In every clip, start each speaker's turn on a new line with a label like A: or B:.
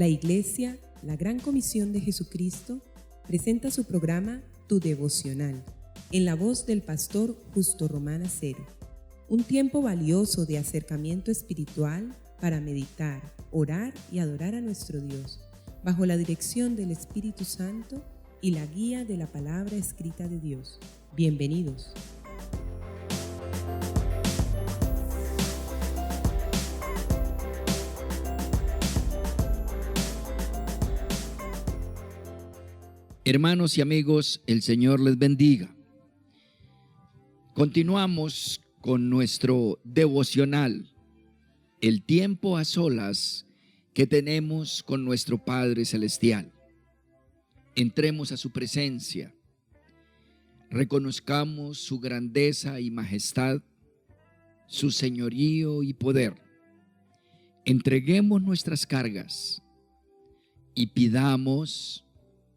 A: La Iglesia, la Gran Comisión de Jesucristo, presenta su programa Tu Devocional, en la voz del pastor Justo Román Acero. Un tiempo valioso de acercamiento espiritual para meditar, orar y adorar a nuestro Dios, bajo la dirección del Espíritu Santo y la guía de la palabra escrita de Dios. Bienvenidos.
B: Hermanos y amigos, el Señor les bendiga. Continuamos con nuestro devocional, el tiempo a solas que tenemos con nuestro Padre Celestial. Entremos a su presencia, reconozcamos su grandeza y majestad, su señorío y poder. Entreguemos nuestras cargas y pidamos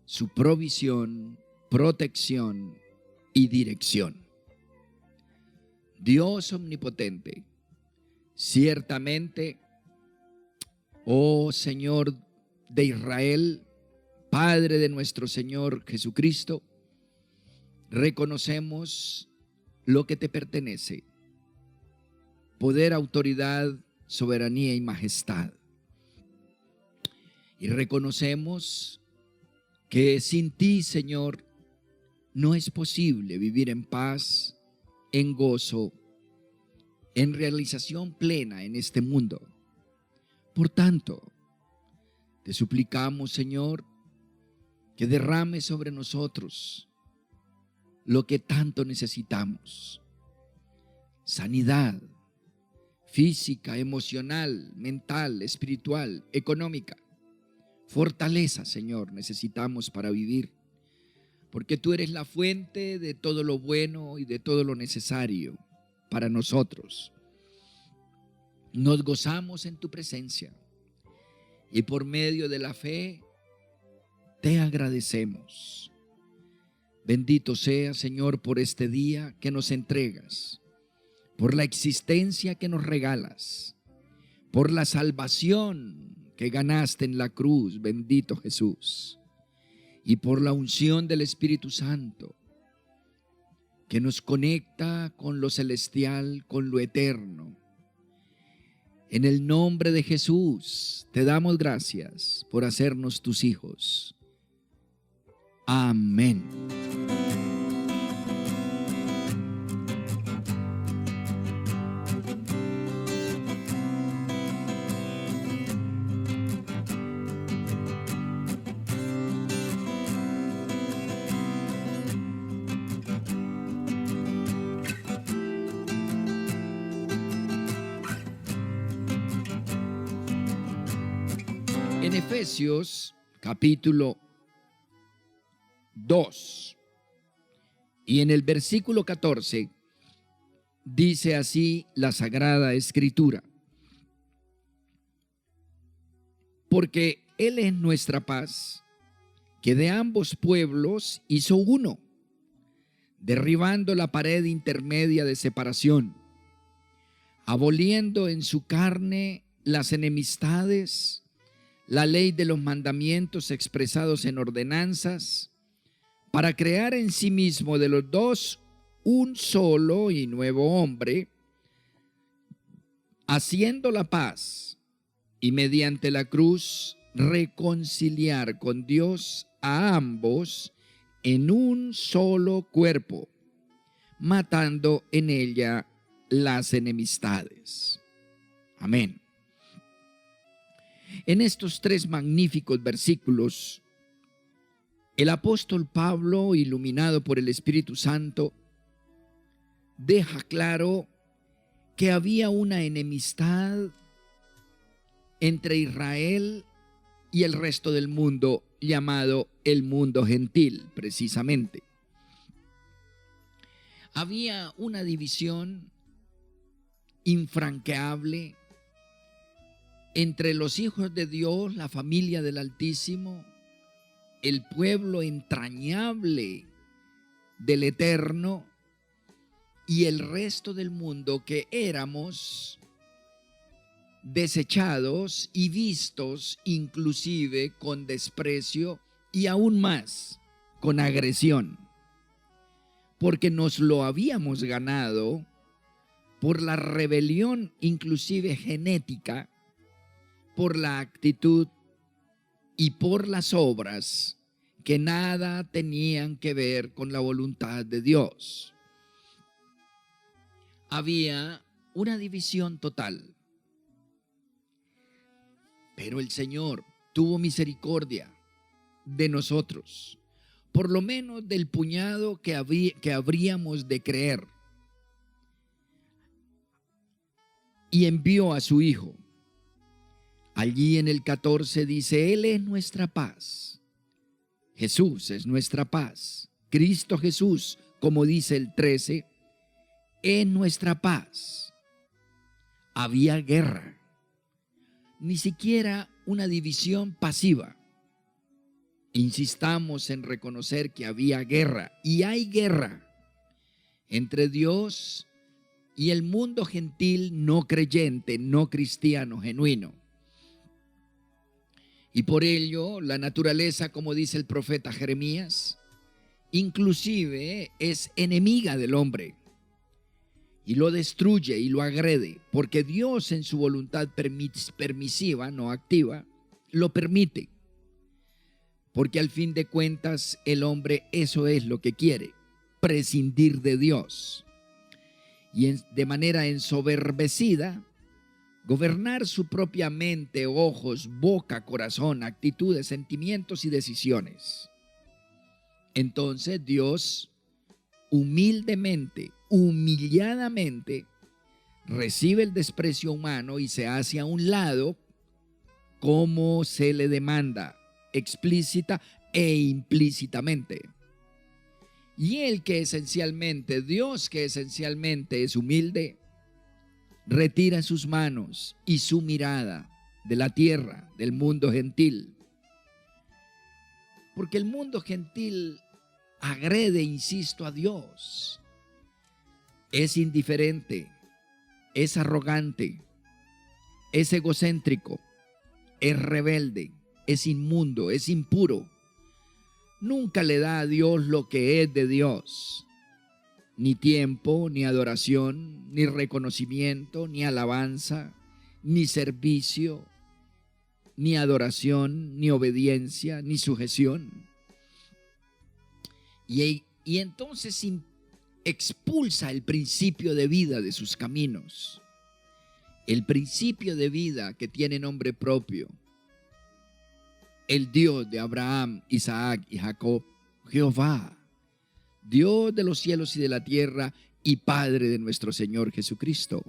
B: su provisión, protección y dirección. Dios omnipotente, ciertamente, oh Señor de Israel, Padre de nuestro Señor Jesucristo, reconocemos lo que te pertenece: poder, autoridad, soberanía y majestad. Y reconocemos que sin ti, Señor, no es posible vivir en paz, en gozo, en realización plena en este mundo. Por tanto, te suplicamos, Señor, que derrames sobre nosotros lo que tanto necesitamos: sanidad física, emocional, mental, espiritual, económica. Fortaleza, Señor, necesitamos para vivir, porque tú eres la fuente de todo lo bueno y de todo lo necesario para nosotros. Nos gozamos en tu presencia y por medio de la fe te agradecemos. Bendito sea, Señor, por este día que nos entregas, por la existencia que nos regalas, por la salvación que ganaste en la cruz, bendito Jesús, y por la unción del Espíritu Santo que nos conecta con lo celestial, con lo eterno. En el nombre de Jesús te damos gracias por hacernos tus hijos. Amén. En Efesios capítulo 2 y en el versículo 14 dice así la Sagrada Escritura: porque Él es nuestra paz, que de ambos pueblos hizo uno, derribando la pared intermedia de separación, aboliendo en su carne las enemistades, la ley de los mandamientos expresados en ordenanzas, para crear en sí mismo de los dos un solo y nuevo hombre, haciendo la paz, y mediante la cruz reconciliar con Dios a ambos en un solo cuerpo, matando en ella las enemistades. Amén. En estos tres magníficos versículos, el apóstol Pablo, iluminado por el Espíritu Santo, deja claro que había una enemistad entre Israel y el resto del mundo, llamado el mundo gentil, precisamente. Había una división infranqueable entre los hijos de Dios, la familia del Altísimo, el pueblo entrañable del Eterno, y el resto del mundo, que éramos desechados y vistos inclusive con desprecio y aún más con agresión, porque nos lo habíamos ganado por la rebelión inclusive genética, por la actitud y por las obras que nada tenían que ver con la voluntad de Dios. Había una división total, pero el Señor tuvo misericordia de nosotros, por lo menos del puñado que habríamos de creer, y envió a su Hijo. Allí en el 14 dice: Él es nuestra paz. Jesús es nuestra paz. Cristo Jesús, como dice el 13, es nuestra paz. Había guerra, ni siquiera una división pasiva. Insistamos en reconocer que había guerra, y hay guerra entre Dios y el mundo gentil no creyente, no cristiano, genuino. Y por ello la naturaleza, como dice el profeta Jeremías, inclusive es enemiga del hombre y lo destruye y lo agrede, porque Dios en su voluntad permisiva, no activa, lo permite. Porque al fin de cuentas el hombre eso es lo que quiere, prescindir de Dios. Y de manera ensoberbecida, gobernar su propia mente, ojos, boca, corazón, actitudes, sentimientos y decisiones. Entonces Dios humildemente, humilladamente, recibe el desprecio humano y se hace a un lado como se le demanda, explícita e implícitamente. Y Él que esencialmente, Dios que esencialmente es humilde, retira sus manos y su mirada de la tierra, del mundo gentil. Porque el mundo gentil agrede, insisto, a Dios. Es indiferente, es arrogante, es egocéntrico, es rebelde, es inmundo, es impuro. Nunca le da a Dios lo que es de Dios. Ni tiempo, ni adoración, ni reconocimiento, ni alabanza, ni servicio, ni adoración, ni obediencia, ni sujeción. Y entonces expulsa el principio de vida de sus caminos. El principio de vida que tiene nombre propio. El Dios de Abraham, Isaac y Jacob, Jehová, Dios de los cielos y de la tierra y Padre de nuestro Señor Jesucristo.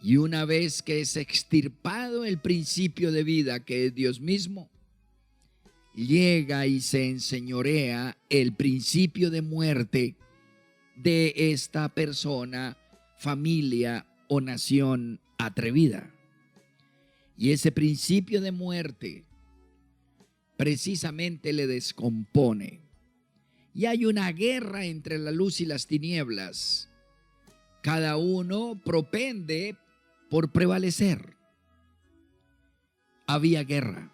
B: Y una vez que es extirpado el principio de vida que es Dios mismo, llega y se enseñorea el principio de muerte de esta persona, familia o nación atrevida. Y ese principio de muerte precisamente le descompone. Y hay una guerra entre la luz y las tinieblas. Cada uno propende por prevalecer. Había guerra.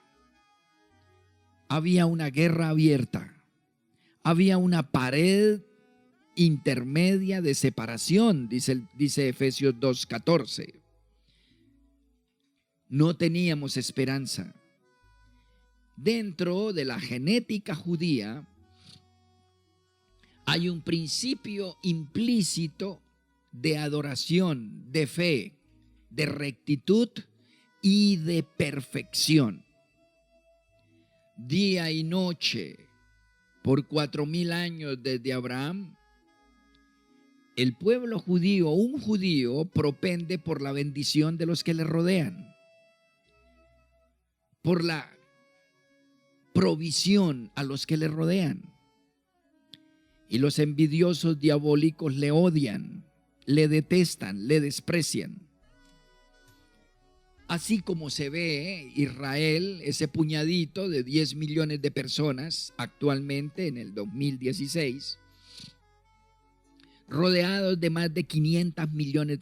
B: Había una guerra abierta. Había una pared intermedia de separación, dice Efesios 2:14. No teníamos esperanza. Dentro de la genética judía hay un principio implícito de adoración, de fe, de rectitud y de perfección. Día y noche, por 4000 años desde Abraham, el pueblo judío, un judío, propende por la bendición de los que le rodean, por la provisión a los que le rodean. Y los envidiosos diabólicos le odian, le detestan, le desprecian. Así como se ve Israel, ese puñadito de 10 millones de personas actualmente en el 2016, rodeados de más de 500 millones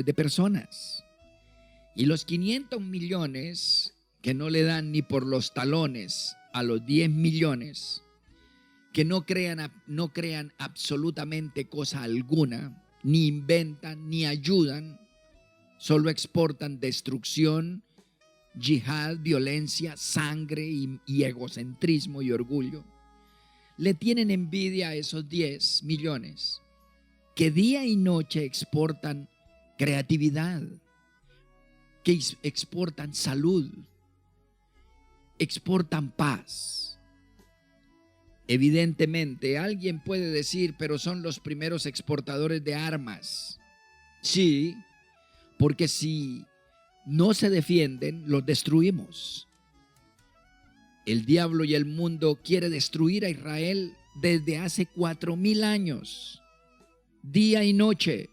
B: de personas. Y los 500 millones que no le dan ni por los talones a los 10 millones, que no crean absolutamente cosa alguna, ni inventan, ni ayudan, solo exportan destrucción, yihad, violencia, sangre y egocentrismo y orgullo. Le tienen envidia a esos 10 millones que día y noche exportan creatividad, que exportan salud, exportan paz. Evidentemente, alguien puede decir, pero son los primeros exportadores de armas. Sí, porque si no se defienden, los destruimos. El diablo y el mundo quiere destruir a Israel desde hace 4000 años, día y noche.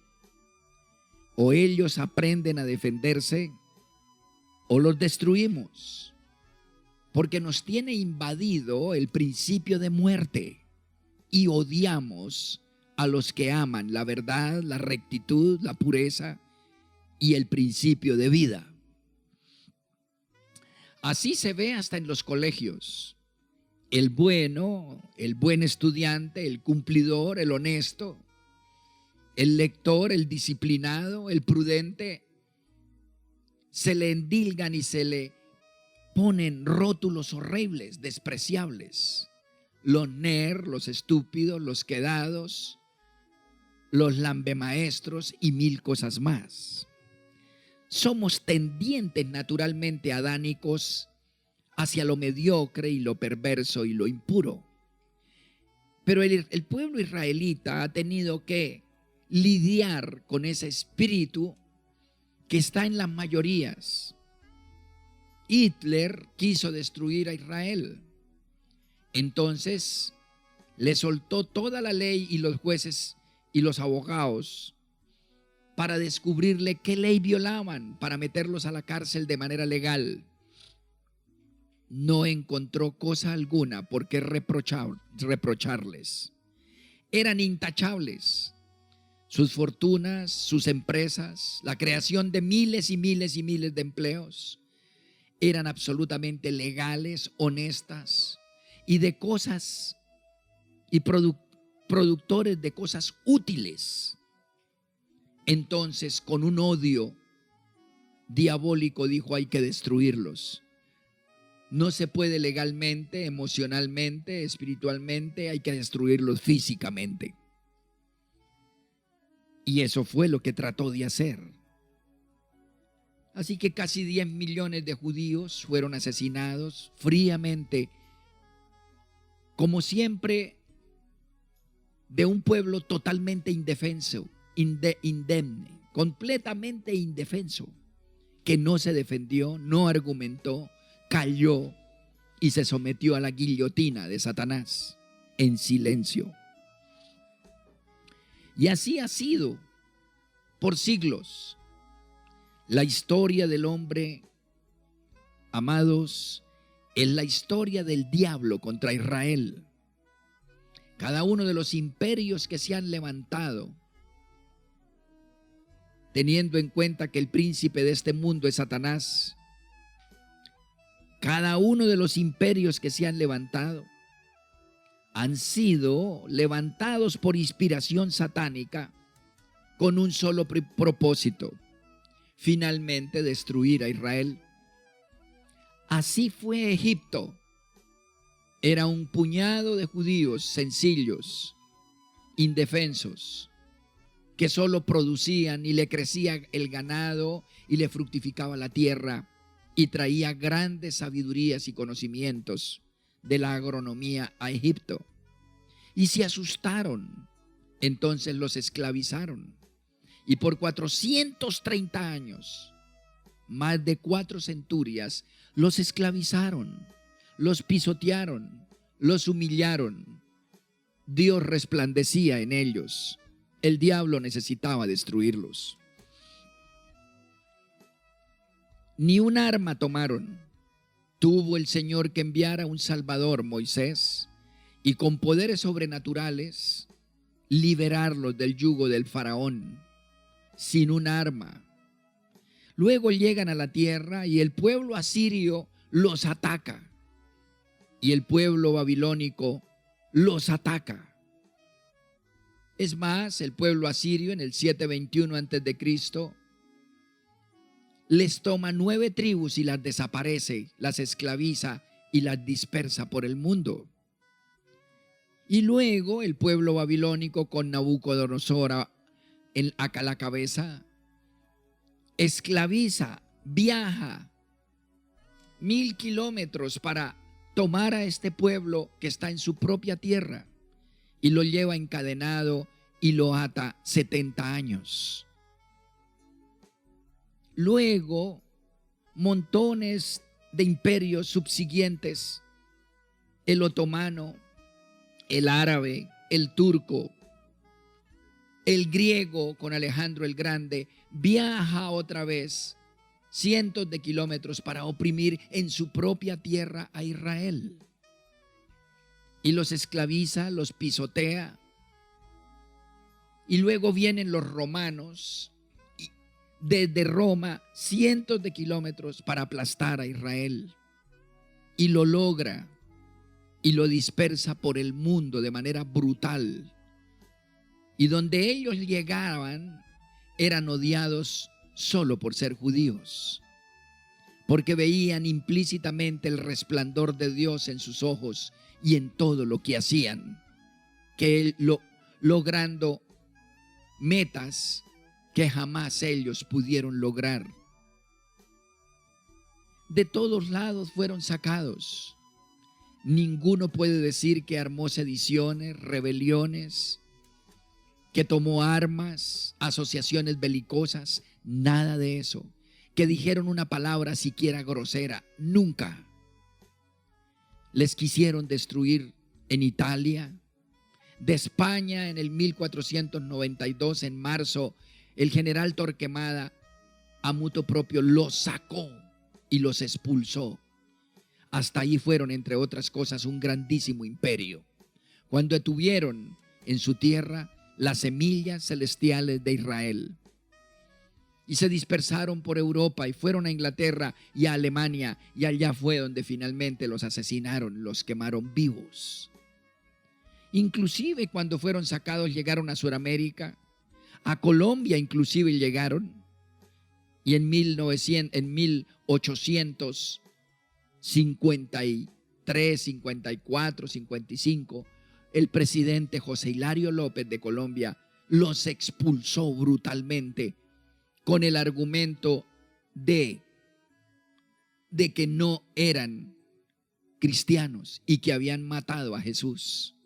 B: O ellos aprenden a defenderse o los destruimos, porque nos tiene invadido el principio de muerte y odiamos a los que aman la verdad, la rectitud, la pureza y el principio de vida. Así se ve hasta en los colegios. El bueno, el buen estudiante, el cumplidor, el honesto, el lector, el disciplinado, el prudente, se le endilgan y se le ponen rótulos horribles, despreciables. Los nerds, los estúpidos, los quedados, los lambemaestros y 1000 cosas más. Somos tendientes naturalmente adánicos hacia lo mediocre y lo perverso y lo impuro. Pero el pueblo israelita ha tenido que lidiar con ese espíritu que está en las mayorías. Hitler quiso destruir a Israel. Entonces le soltó toda la ley y los jueces y los abogados para descubrirle qué ley violaban, para meterlos a la cárcel de manera legal. No encontró cosa alguna por qué reprocharles. Eran intachables. Sus fortunas, sus empresas, la creación de miles y miles y miles de empleos eran absolutamente legales, honestas y de cosas y productores de cosas útiles. Entonces, con un odio diabólico, dijo: hay que destruirlos. No se puede legalmente, emocionalmente, espiritualmente, hay que destruirlos físicamente. Y eso fue lo que trató de hacer. Así que casi 10 millones de judíos fueron asesinados fríamente, como siempre, de un pueblo totalmente indefenso, indemne, completamente indefenso, que no se defendió, no argumentó, cayó y se sometió a la guillotina de Satanás en silencio. Y así ha sido por siglos. La historia del hombre, amados, es la historia del diablo contra Israel. Cada uno de los imperios que se han levantado, teniendo en cuenta que el príncipe de este mundo es Satanás, cada uno de los imperios que se han levantado han sido levantados por inspiración satánica con un solo propósito: finalmente destruir a Israel. Así fue Egipto. Era un puñado de judíos sencillos, indefensos, que solo producían y le crecía el ganado y le fructificaba la tierra y traía grandes sabidurías y conocimientos de la agronomía a Egipto. Y se asustaron. Entonces los esclavizaron. Y por 430 años, más de 4 centurias, los esclavizaron, los pisotearon, los humillaron. Dios resplandecía en ellos. El diablo necesitaba destruirlos. Ni un arma tomaron. Tuvo el Señor que enviar a un Salvador, Moisés, y con poderes sobrenaturales liberarlos del yugo del faraón, sin un arma. Luego llegan a la tierra y el pueblo asirio los ataca. Y el pueblo babilónico los ataca. Es más, el pueblo asirio en el 721 a.C. les toma 9 tribus y las desaparece, las esclaviza y las dispersa por el mundo. Y luego el pueblo babilónico con Nabucodonosor a la cabeza, esclaviza, viaja 1000 kilómetros para tomar a este pueblo que está en su propia tierra y lo lleva encadenado y lo ata 70 años. Luego, montones de imperios subsiguientes, el otomano, el árabe, el turco, el griego con Alejandro el Grande, viaja otra vez cientos de kilómetros para oprimir en su propia tierra a Israel. Y los esclaviza, los pisotea. Y luego vienen los romanos, desde Roma, cientos de kilómetros para aplastar a Israel. Y lo logra y lo dispersa por el mundo de manera brutal. Y donde ellos llegaban, eran odiados solo por ser judíos, porque veían implícitamente el resplandor de Dios en sus ojos y en todo lo que hacían, logrando metas que jamás ellos pudieron lograr. De todos lados fueron sacados. Ninguno puede decir que armó sediciones, rebeliones, que tomó armas, asociaciones belicosas, nada de eso. Que dijeron una palabra siquiera grosera, nunca. Les quisieron destruir en Italia. De España en el 1492, en marzo, el general Torquemada a mutuo propio los sacó y los expulsó. Hasta allí fueron, entre otras cosas, un grandísimo imperio. Cuando tuvieron en su tierra las semillas celestiales de Israel. Y se dispersaron por Europa y fueron a Inglaterra y a Alemania, y allá fue donde finalmente los asesinaron, los quemaron vivos. Inclusive cuando fueron sacados llegaron a Sudamérica, a Colombia inclusive llegaron, y en 1853, 54, 55, el presidente José Hilario López de Colombia los expulsó brutalmente con el argumento de que no eran cristianos y que habían matado a Jesús.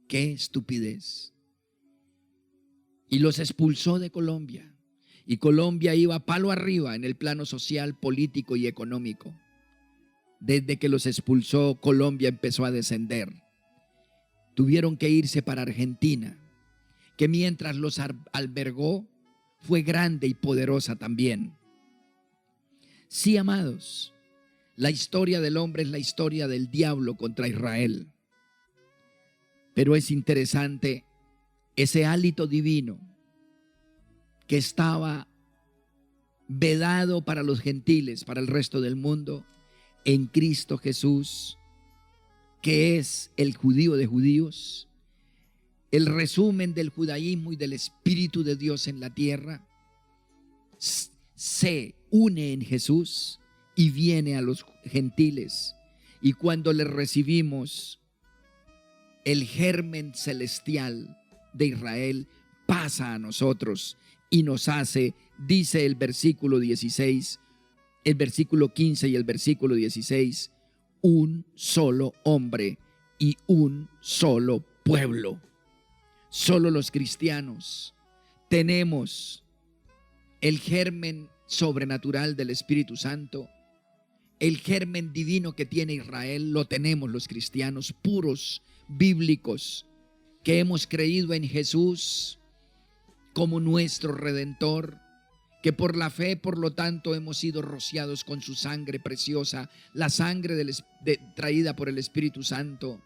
B: ¡Qué estupidez! Y los expulsó de Colombia. Y Colombia iba palo arriba en el plano social, político y económico. Desde que los expulsó, Colombia empezó a descender. Tuvieron que irse para Argentina, que mientras los albergó, fue grande y poderosa también. Sí, amados, la historia del hombre es la historia del diablo contra Israel. Pero es interesante ese hálito divino que estaba vedado para los gentiles, para el resto del mundo, en Cristo Jesús, que es el judío de judíos, el resumen del judaísmo y del Espíritu de Dios en la tierra, se une en Jesús y viene a los gentiles. Y cuando le recibimos, el germen celestial de Israel pasa a nosotros y nos hace, dice el versículo 16, el versículo 15 y el versículo 16, un solo hombre y un solo pueblo. Solo los cristianos tenemos el germen sobrenatural del Espíritu Santo. El germen divino que tiene Israel lo tenemos los cristianos puros, bíblicos, que hemos creído en Jesús como nuestro Redentor, que por la fe, por lo tanto, hemos sido rociados con su sangre preciosa, la sangre traída por el Espíritu Santo,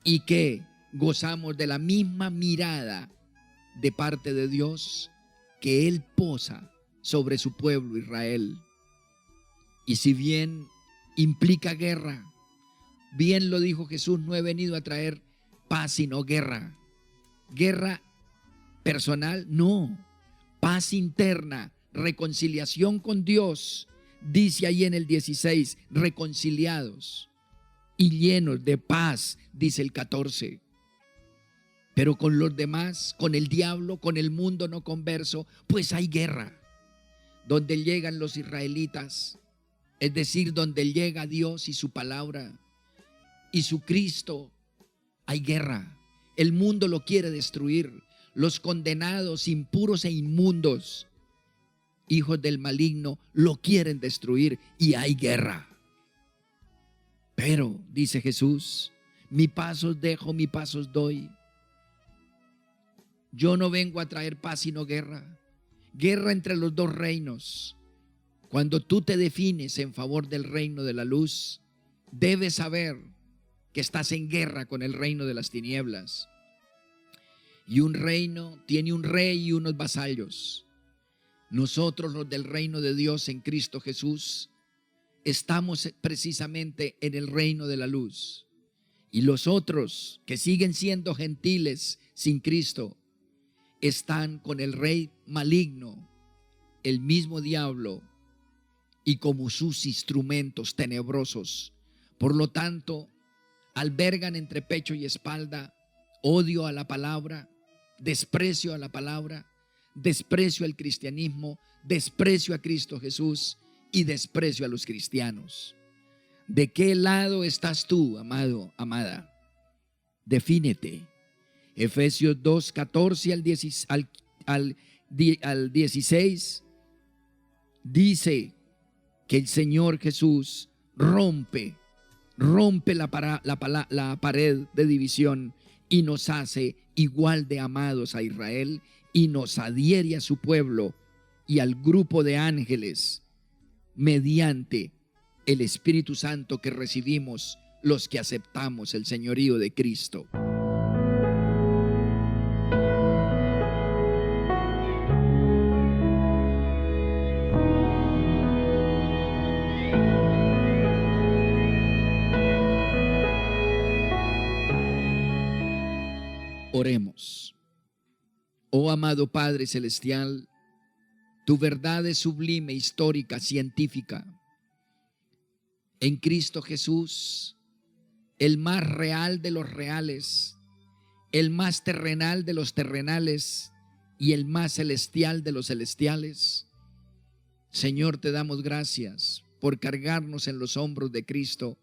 B: y que gozamos de la misma mirada de parte de Dios que Él posa sobre su pueblo Israel. Y si bien implica guerra, bien lo dijo Jesús, no he venido a traer paz sino guerra. Guerra personal, no. Paz interna, reconciliación con Dios. Dice ahí en el 16, reconciliados y llenos de paz, dice el 14. Pero con los demás, con el diablo, con el mundo no converso, pues hay guerra. Donde llegan los israelitas, es decir, donde llega Dios y su palabra y su Cristo, hay guerra. El mundo lo quiere destruir. Los condenados, impuros e inmundos, hijos del maligno, lo quieren destruir y hay guerra. Pero, dice Jesús, mi paz os dejo, mi paz os doy. Yo no vengo a traer paz sino guerra. Guerra entre los dos reinos. Cuando tú te defines en favor del reino de la luz, debes saber que estás en guerra con el reino de las tinieblas. Y un reino tiene un rey y unos vasallos. Nosotros, los del reino de Dios en Cristo Jesús, estamos precisamente en el reino de la luz. Y los otros que siguen siendo gentiles sin Cristo están con el rey maligno, el mismo diablo, y como sus instrumentos tenebrosos. Por lo tanto, albergan entre pecho y espalda odio a la palabra, desprecio a la palabra, desprecio al cristianismo, desprecio a Cristo Jesús y desprecio a los cristianos. ¿De qué lado estás tú, amado, amada? Defínete. Efesios 2, 14 al 16 dice que el Señor Jesús rompe la pared de división y nos hace igual de amados a Israel y nos adhiere a su pueblo y al grupo de ángeles mediante el Espíritu Santo que recibimos los que aceptamos el señorío de Cristo. Oremos. Oh amado Padre Celestial, tu verdad es sublime, histórica, científica. En Cristo Jesús, el más real de los reales, el más terrenal de los terrenales y el más celestial de los celestiales. Señor, te damos gracias por cargarnos en los hombros de Cristo,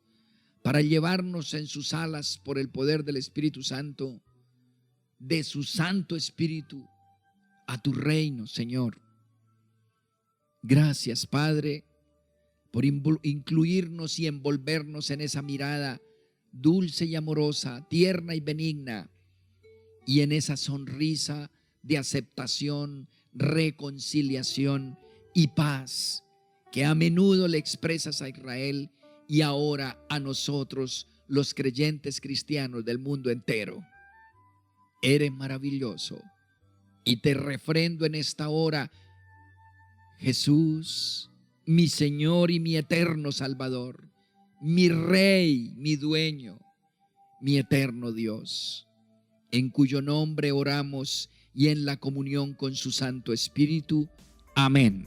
B: para llevarnos en sus alas por el poder del Espíritu Santo, de su Santo Espíritu, a tu reino, Señor. Gracias, Padre, por incluirnos y envolvernos en esa mirada dulce y amorosa, tierna y benigna, y en esa sonrisa de aceptación, reconciliación y paz que a menudo le expresas a Israel y ahora a nosotros, los creyentes cristianos del mundo entero. Eres maravilloso y te refrendo en esta hora, Jesús, mi Señor y mi eterno Salvador, mi Rey, mi dueño, mi eterno Dios, en cuyo nombre oramos y en la comunión con su Santo Espíritu. Amén.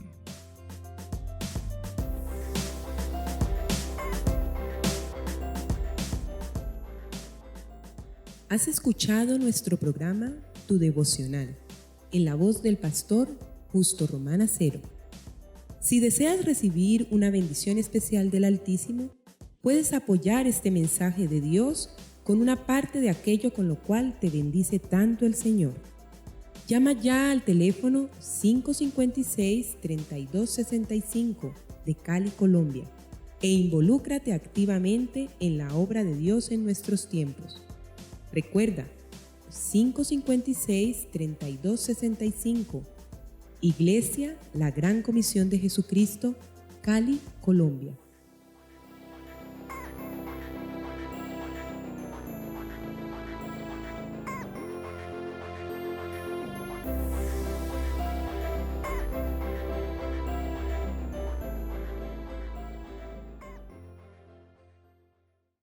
A: Has escuchado nuestro programa Tu Devocional, en la voz del pastor Justo Román Acero. Si deseas recibir una bendición especial del Altísimo, puedes apoyar este mensaje de Dios con una parte de aquello con lo cual te bendice tanto el Señor. Llama ya al teléfono 556-3265 de Cali, Colombia, e involúcrate activamente en la obra de Dios en nuestros tiempos. Recuerda, 556-3265, Iglesia La Gran Comisión de Jesucristo, Cali, Colombia.